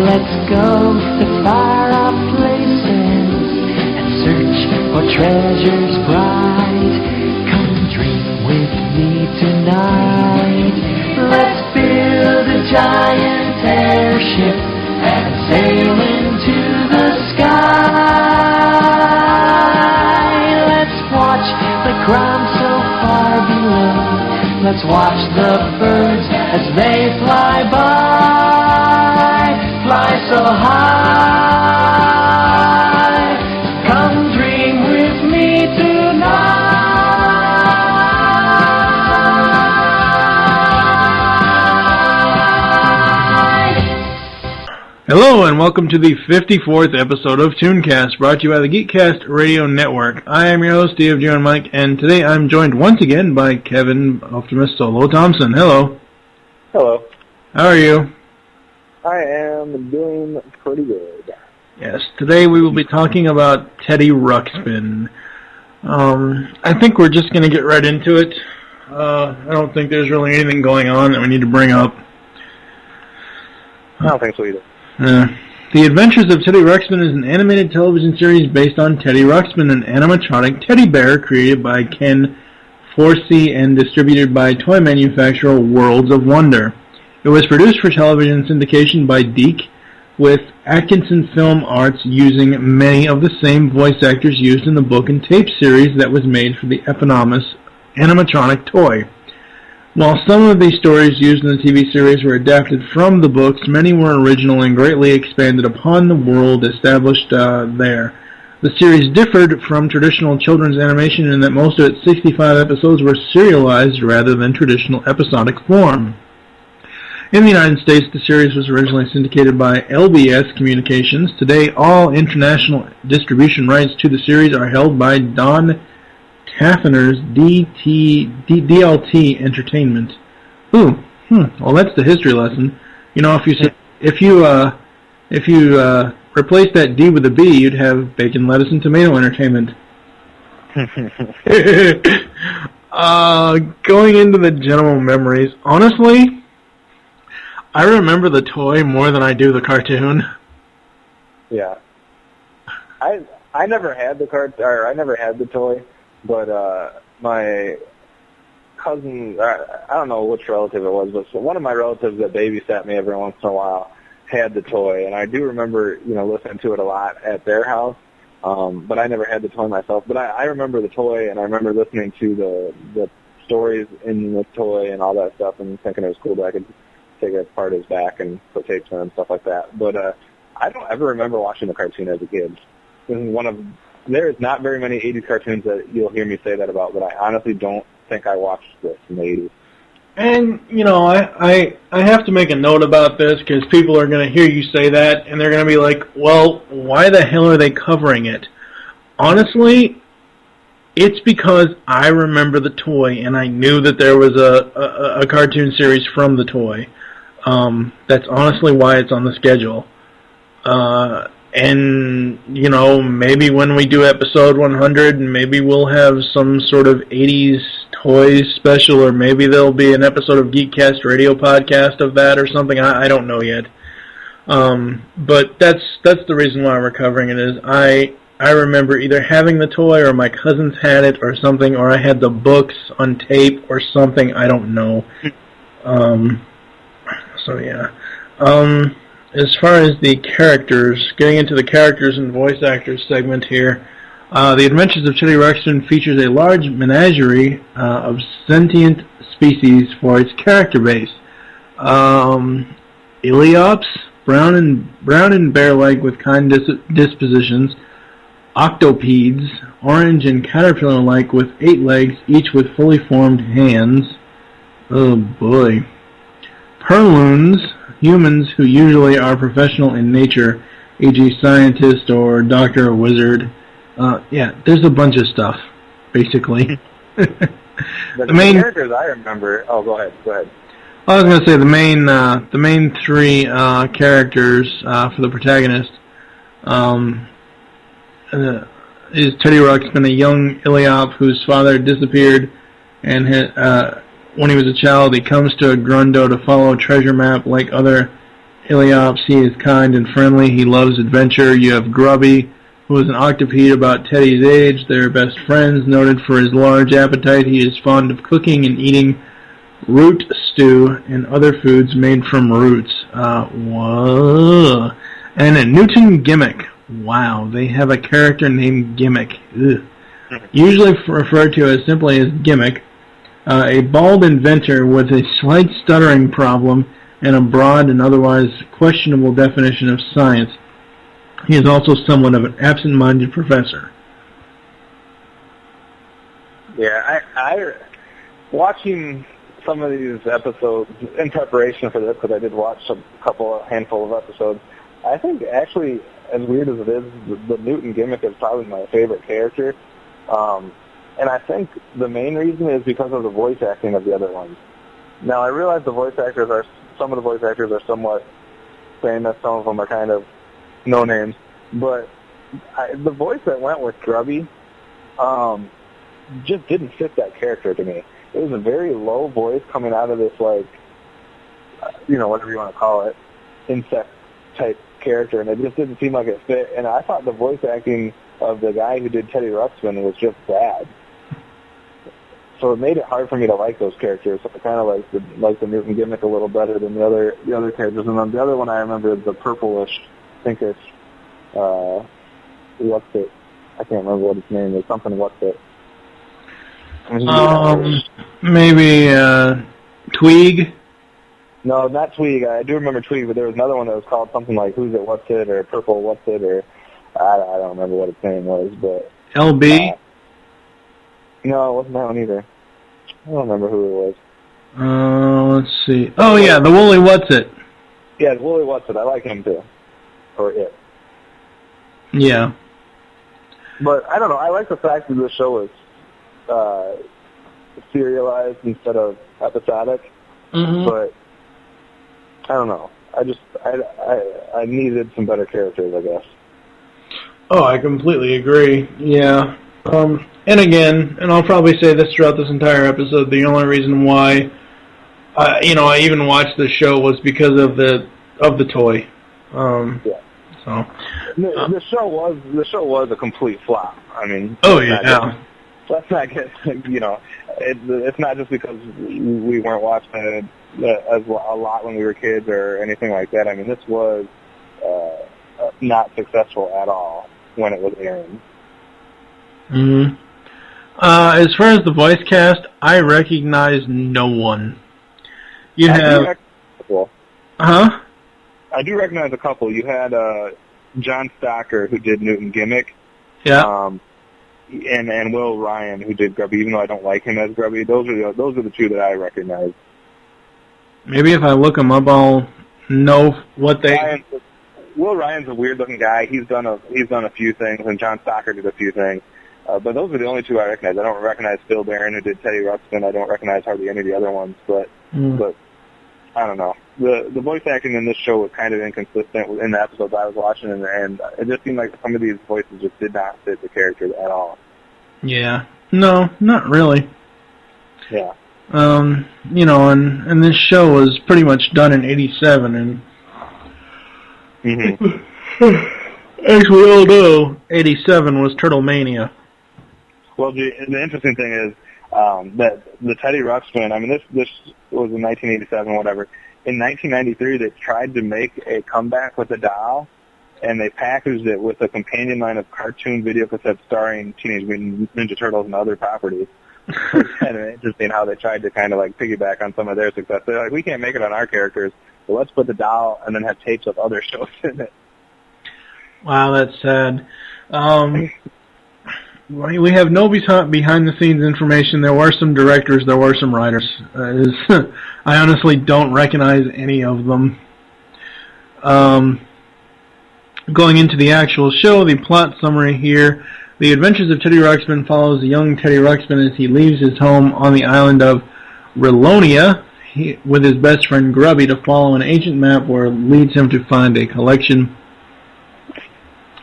Let's go to far-off places and search for treasures bright. Come dream with me tonight. Let's build a giant airship and sail into the sky. Let's watch the ground so far below. Let's watch the birds as they fly by, fly so high. Come dream with me tonight. Hello and welcome to the 54th episode of ToonCast, brought to you by the GeekCast Radio Network. I am your host, Steve, Joe, and Mike, and today I'm joined once again by Kevin Optimus Solo Thompson. Hello. Hello. How are you? I am doing pretty good. Yes, today we will be talking about Teddy Ruxpin. I think we're just going to get right into it. I don't think there's really anything going on that we need to bring up. I don't think so either. The Adventures of Teddy Ruxpin is an animated television series based on Teddy Ruxpin, an animatronic teddy bear created by Ken Forsey and distributed by toy manufacturer Worlds of Wonder. It was produced for television syndication by Deke, with Atkinson Film Arts using many of the same voice actors used in the book and tape series that was made for the eponymous animatronic toy. While some of these stories used in the TV series were adapted from the books, many were original and greatly expanded upon the world established there. The series differed from traditional children's animation in that most of its 65 episodes were serialized rather than traditional episodic form. In the United States, the series was originally syndicated by LBS Communications. Today, all international distribution rights to the series are held by Don Taffner's DLT Entertainment. Well, that's the history lesson. You know, if you replace that D with a B, you'd have Bacon, Lettuce, and Tomato Entertainment. Going into the general memories, honestly, I remember the toy more than I do the cartoon. Yeah. I never had the I never had the toy, but my cousin, I don't know which relative it was, but one of my relatives that babysat me every once in a while had the toy, and I do remember, listening to it a lot at their house, but I never had the toy myself. But I remember the toy, and I remember listening to the stories in the toy and all that stuff, and thinking it was cool that I could take it apart his back and put tapes in and stuff like that. But I don't ever remember watching the cartoon as a kid. There's not very many 80s cartoons that you'll hear me say that about, but I honestly don't think I watched this in the 80s. And, I have to make a note about this because people are going to hear you say that, and they're going to be like, well, why the hell are they covering it? Honestly, it's because I remember the toy, and I knew that there was a cartoon series from the toy. That's honestly why it's on the schedule. And, maybe when we do episode 100, maybe we'll have some sort of 80s toys special, or maybe there'll be an episode of GeekCast Radio podcast of that or something. I don't know yet. But that's the reason why we're covering it is I remember either having the toy or my cousins had it or something, or I had the books on tape or something. I don't know. So, yeah. As far as the characters, getting into the characters and voice actors segment here, The Adventures of Teddy Ruxpin features a large menagerie of sentient species for its character base. Eliops, brown and bear-like with kind dispositions. Octopedes, orange and caterpillar-like with 8 legs, each with fully formed hands. Oh boy. Purloons, humans who usually are professional in nature, e.g. scientist or doctor or wizard. There's a bunch of stuff, basically. The main characters I remember... Oh, go ahead. I was going to say the main 3 characters for the protagonist is Teddy Ruxpin, a young Iliop whose father disappeared, and when he was a child, he comes to Grundo to follow a treasure map like other Iliops, he is kind and friendly. He loves adventure. You have Grubby, who is an octopede about Teddy's age. They're best friends. Noted for his large appetite, he is fond of cooking and eating root stew and other foods made from roots. Whoa. And a Newton Gimmick. Wow, they have a character named Gimmick. Ugh. Usually referred to as simply as Gimmick. A bald inventor with a slight stuttering problem and a broad and otherwise questionable definition of science. He is also somewhat of an absent-minded professor. Yeah, I watching some of these episodes in preparation for this, because I did watch a handful of episodes. I think actually, as weird as it is, the Newton Gimmick is probably my favorite character. And I think the main reason is because of the voice acting of the other ones. Now, I realize some of the voice actors are somewhat famous, some of them are kind of no-names, but the voice that went with Grubby just didn't fit that character to me. It was a very low voice coming out of this, like, whatever you want to call it, insect-type character, and it just didn't seem like it fit. And I thought the voice acting of the guy who did Teddy Ruxpin was just bad. So it made it hard for me to like those characters. So I kind of like the Newton Gimmick a little better than the other characters. And then the other one I remember is the purplish, pinkish, what's it? I can't remember what its name is. Something what's it? Maybe Tweeg. No, not Tweeg. I do remember Tweeg, but there was another one that was called something like Who's It, What's It, or Purple, What's It, or I don't remember what its name was, but LB. No, it wasn't that one either. I don't remember who it was. Let's see. Oh yeah, the Woolly What's It. Yeah, the Woolly What's It. I like him too, or it. Yeah. But I don't know. I like the fact that the show is serialized instead of episodic. Mm-hmm. But I don't know. I needed some better characters, I guess. Oh, I completely agree. Yeah. And again, and I'll probably say this throughout this entire episode, the only reason why, I even watched the show was because of the toy. Yeah. So. The show was a complete flop. I mean. Oh yeah. Let's not get, it's not just because we weren't watching it as a lot when we were kids or anything like that. I mean, this was not successful at all when it was airing. Mm-hmm. As far as the voice cast, I recognize no one. I do recognize a couple. You had John Stocker, who did Newton Gimmick. Yeah. And Will Ryan, who did Grubby, even though I don't like him as Grubby. Those are the two that I recognize. Maybe if I look them up, I'll know what they... Will Ryan's a weird-looking guy. He's done a few things, and John Stocker did a few things. But those are the only two I recognize. I don't recognize Phil Barron, who did Teddy Ruxpin. I don't recognize hardly any of the other ones. But I don't know. The voice acting in this show was kind of inconsistent in the episodes I was watching, and it just seemed like some of these voices just did not fit the characters at all. Yeah. No, not really. Yeah. And this show was pretty much done in '87, and as we all know, '87 was Turtle Mania. Well, the interesting thing is that the Teddy Ruxpin, I mean, this was in 1987, whatever. In 1993, they tried to make a comeback with the doll, and they packaged it with a companion line of cartoon video cassettes starring Teenage Mutant Ninja Turtles and other properties. It's kind of interesting how they tried to kind of like piggyback on some of their success. They're like, we can't make it on our characters, but let's put the doll and then have tapes of other shows in it. Wow, that's sad. We have no behind-the-scenes information. There were some directors, there were some writers. I honestly don't recognize any of them. Going into the actual show, the plot summary here. The Adventures of Teddy Ruxpin follows the young Teddy Ruxpin as he leaves his home on the island of Rilonia with his best friend Grubby to follow an ancient map where it leads him to find a collection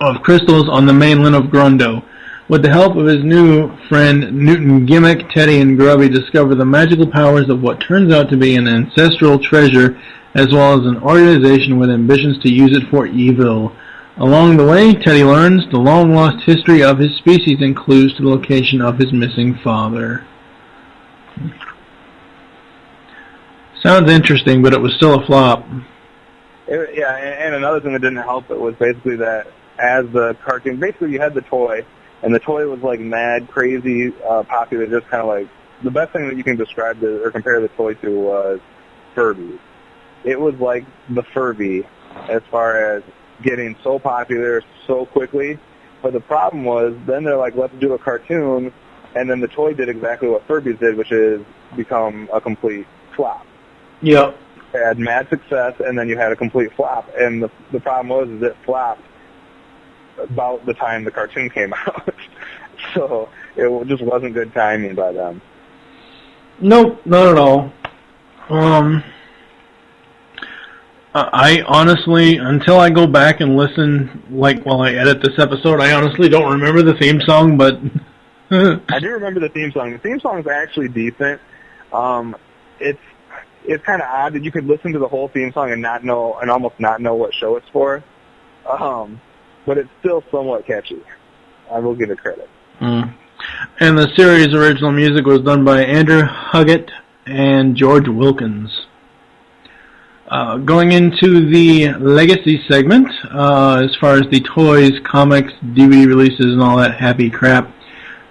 of crystals on the mainland of Grundo. With the help of his new friend Newton Gimmick, Teddy and Grubby discover the magical powers of what turns out to be an ancestral treasure as well as an organization with ambitions to use it for evil. Along the way, Teddy learns the long-lost history of his species and clues to the location of his missing father. Sounds interesting, but it was still a flop. And another thing that didn't help it was basically that as the cartoon, basically you had the toy, and the toy was like mad, crazy, popular, just kind of like, the best thing that you can describe or compare the toy to was Furby. It was like the Furby as far as getting so popular so quickly, but the problem was then they're like, let's do a cartoon, and then the toy did exactly what Furby's did, which is become a complete flop. Yep. It had mad success, and then you had a complete flop, and the problem was is it flopped about the time the cartoon came out. So it just wasn't good timing by them. Nope, not at all. I honestly, until I go back and listen, like while I edit this episode, I honestly don't remember the theme song, but I do remember the theme song. The theme song is actually decent. It's kind of odd that you could listen to the whole theme song and almost not know what show it's for. But it's still somewhat catchy. I will give it credit. And the series' original music was done by Andrew Huggett and George Wilkins. Going into the legacy segment, as far as the toys, comics, DVD releases, and all that happy crap,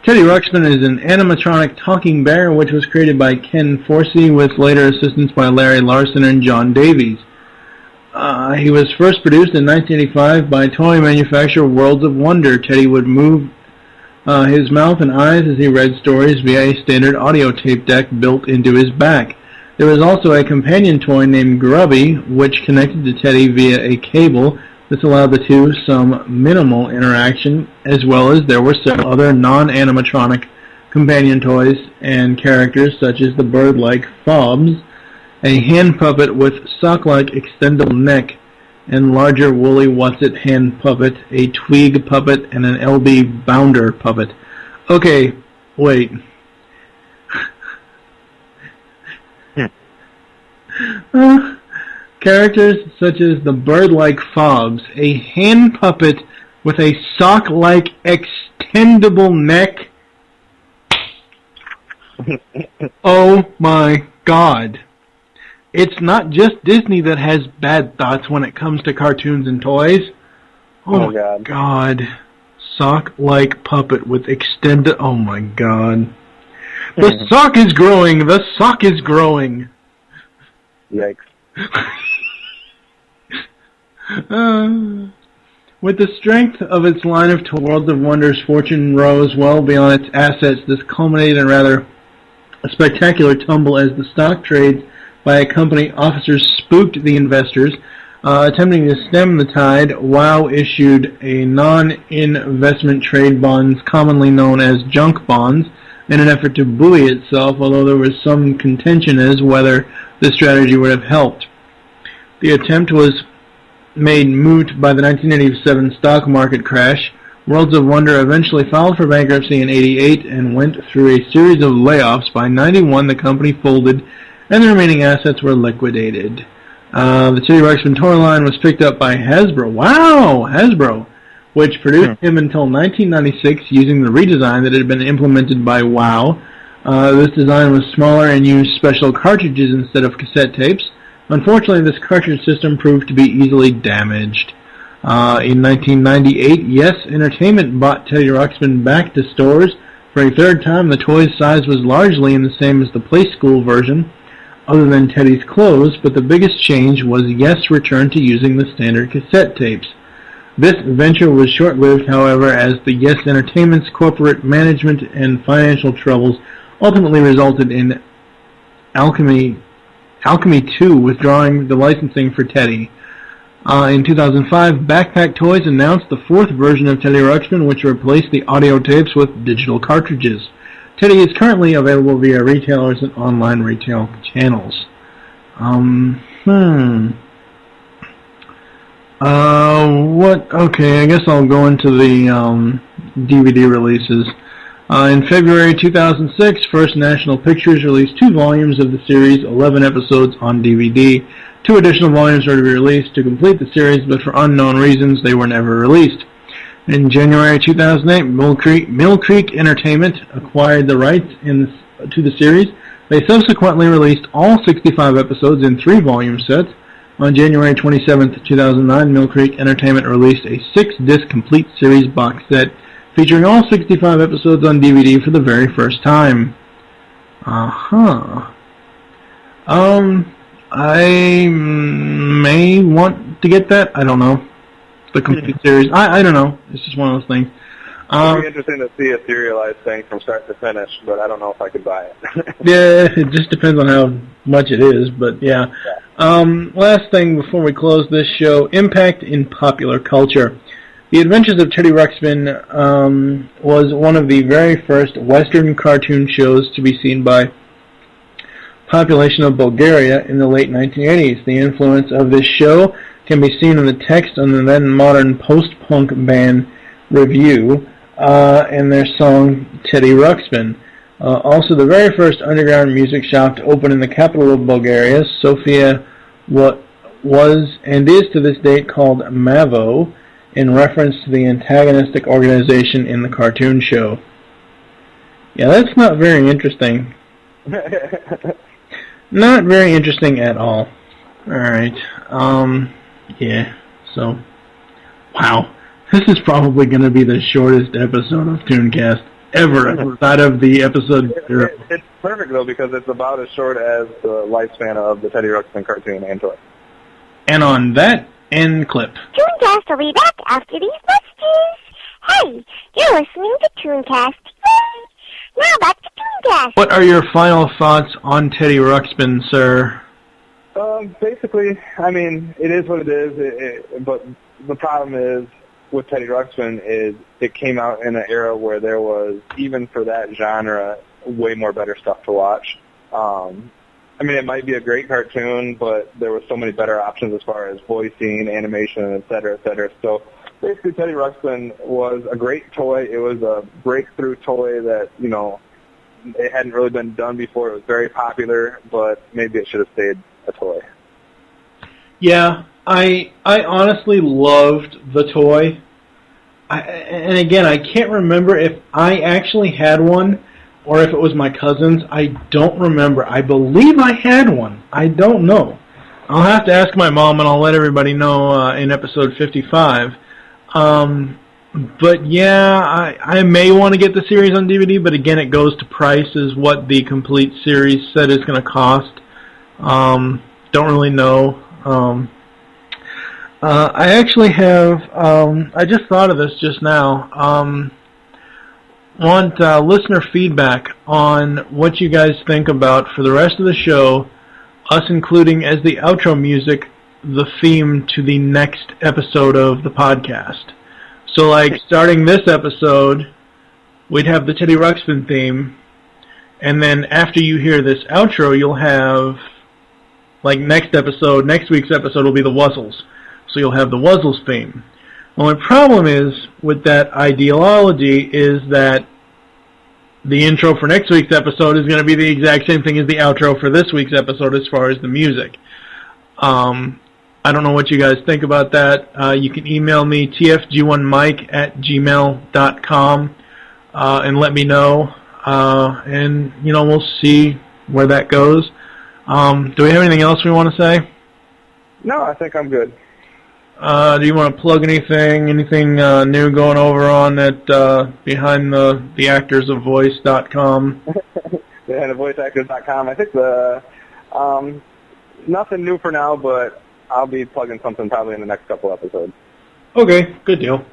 Teddy Ruxpin is an animatronic talking bear which was created by Ken Forsey with later assistance by Larry Larson and John Davies. He was first produced in 1985 by toy manufacturer Worlds of Wonder. Teddy would move his mouth and eyes as he read stories via a standard audio tape deck built into his back. There was also a companion toy named Grubby, which connected to Teddy via a cable. This allowed the two some minimal interaction, as well as there were several other non-animatronic companion toys and characters, such as the bird-like Fobs, a hand puppet with sock-like extendable neck, and larger woolly What's-It hand puppet, a twig puppet, and an LB Bounder puppet. Okay, wait. Characters such as the bird-like Fobs, a hand puppet with a sock-like extendable neck. Oh my god. It's not just Disney that has bad thoughts when it comes to cartoons and toys. Oh my god. Sock-like puppet with extended... Oh my god. The sock is growing! The sock is growing! Yikes. With the strength of its line of Worlds of Wonder's fortune rose well beyond its assets. This culminated in rather a spectacular tumble as the stock trades by a company officers spooked the investors. Attempting to stem the tide, WOW issued a non-investment trade bonds commonly known as junk bonds in an effort to buoy itself, although there was some contention as whether this strategy would have helped. The attempt was made moot by the 1987 stock market crash. Worlds of Wonder eventually filed for bankruptcy in '88 and went through a series of layoffs. By '91, the company folded, and the remaining assets were liquidated. The Teddy Ruxpin toy line was picked up by Hasbro. Wow! Hasbro! Which produced him until 1996 using the redesign that had been implemented by WOW. This design was smaller and used special cartridges instead of cassette tapes. Unfortunately, this cartridge system proved to be easily damaged. In 1998, Yes Entertainment bought Teddy Ruxpin back to stores. For a third time, the toy's size was largely the same as the Play School version, other than Teddy's clothes, but the biggest change was Yes returned to using the standard cassette tapes. This venture was short-lived, however, as the Yes Entertainment's corporate management and financial troubles ultimately resulted in Alchemy 2 withdrawing the licensing for Teddy. In 2005, Backpack Toys announced the fourth version of Teddy Ruxpin, which replaced the audio tapes with digital cartridges. Teddy is currently available via retailers and online retail channels. Okay, I guess I'll go into the DVD releases. In February 2006, First National Pictures released 2 volumes of the series, 11 episodes on DVD. 2 additional volumes were to be released to complete the series, but for unknown reasons, they were never released. In January 2008, Mill Creek Entertainment acquired the rights to the series. They subsequently released all 65 episodes in 3-volume sets. On January 27, 2009, Mill Creek Entertainment released a 6-disc complete series box set featuring all 65 episodes on DVD for the very first time. I may want to get that. I don't know. The complete series. I don't know. It's just one of those things. It'd be interesting to see a serialized thing from start to finish, but I don't know if I could buy it. Yeah, it just depends on how much it is, but yeah. Last thing before we close this show, impact in popular culture. The Adventures of Teddy Ruxpin was one of the very first Western cartoon shows to be seen by population of Bulgaria in the late 1980s. The influence of this show can be seen in the text on the then modern post-punk band Review and their song Teddy Ruxpin. Also, the very first underground music shop to open in the capital of Bulgaria, Sofia, was and is to this date called Mavo, in reference to the antagonistic organization in the cartoon show. Yeah, that's not very interesting. Not very interesting at all. Alright, yeah, so, wow. This is probably going to be the shortest episode of ToonCast ever outside of the episode. It's perfect, though, because it's about as short as the lifespan of the Teddy Ruxpin cartoon and toy. And on that end clip. ToonCast will be back after these messages. Hey, you're listening to ToonCast. Yay! Now back to ToonCast. What are your final thoughts on Teddy Ruxpin, sir? Basically, I mean, it is what it is, but the problem is, with Teddy Ruxpin is it came out in an era where there was, even for that genre, way more better stuff to watch. I mean, it might be a great cartoon, but there were so many better options as far as voicing, animation, et cetera, et cetera. So basically, Teddy Ruxpin was a great toy. It was a breakthrough toy that, you know, it hadn't really been done before. It was very popular, but maybe it should have stayed a toy. Yeah, I honestly loved the toy. And again, I can't remember if I actually had one or if it was my cousin's. I don't remember. I believe I had one. I don't know. I'll have to ask my mom, and I'll let everybody know in episode 55. But yeah, I may want to get the series on DVD, but again, it goes to price as what the complete series set is going to cost. Don't really know. I actually have, I just thought of this just now, want listener feedback on what you guys think about, for the rest of the show, us including as the outro music, the theme to the next episode of the podcast. So, like, starting this episode, we'd have the Teddy Ruxpin theme, and then after you hear this outro, you'll have, like, next week's episode will be the Wuzzles. So you'll have the Wuzzles theme. Well, the problem is with that ideology is that the intro for next week's episode is going to be the exact same thing as the outro for this week's episode as far as the music. I don't know what you guys think about that. You can email me, tfg1mike@gmail.com, and let me know. And, you know, we'll see where that goes. Do we have anything else we want to say? No, I think I'm good. Do you want to plug anything new going over on at behind the actorsofvoice.com? BehindTheVoiceActors.com. I think nothing new for now, but I'll be plugging something probably in the next couple episodes. Okay, good deal.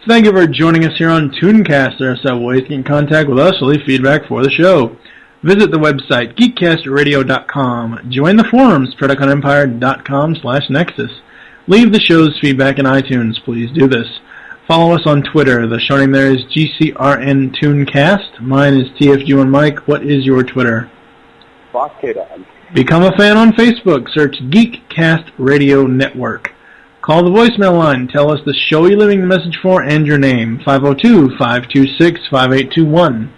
Thank you for joining us here on ToonCast. There are several ways to get in contact with us or leave feedback for the show. Visit the website, geekcastradio.com. Join the forums, PredaconEmpire.com/Nexus. Leave the show's feedback in iTunes. Please do this. Follow us on Twitter. The show name there is GCRN ToonCast. Mine is TFG1 Mike. What is your Twitter? Boss K-Dog. Become a fan on Facebook. Search Geekcast Radio Network. Call the voicemail line. Tell us the show you're leaving the message for and your name. 502-526-5821.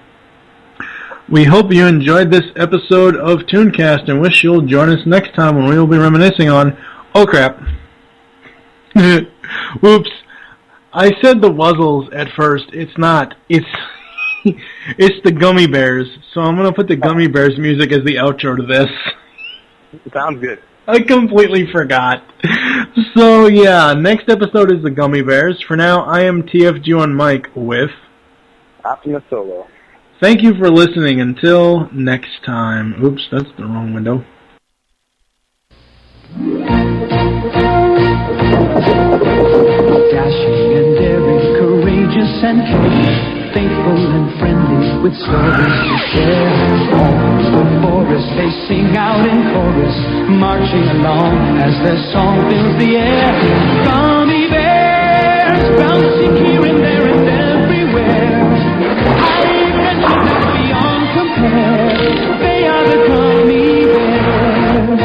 We hope you enjoyed this episode of ToonCast and wish you'll join us next time when we will be reminiscing on... Oh, crap. Whoops. I said the Wuzzles at first. It's not. It's it's the Gummy Bears. So I'm going to put the Gummy Bears music as the outro to this. Sounds good. I completely forgot. So, yeah, next episode is the Gummy Bears. For now, I am TFG on Mike with... Optimus Solo. Thank you for listening. Until next time. Oops, that's the wrong window. Dashing and daring, courageous and true, faithful and friendly, with stories to share. All the forest they sing out in chorus, marching along as their song fills the air. Gummy bears, bouncing here and there and everywhere. High adventure that's beyond compare. They are the gummy bears.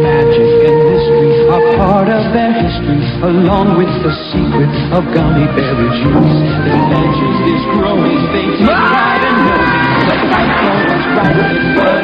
Magic and mystery are part of their history, along with the secret of gummy berry juice. Their legend is growing, they take pride in knowing the fight for what's right, but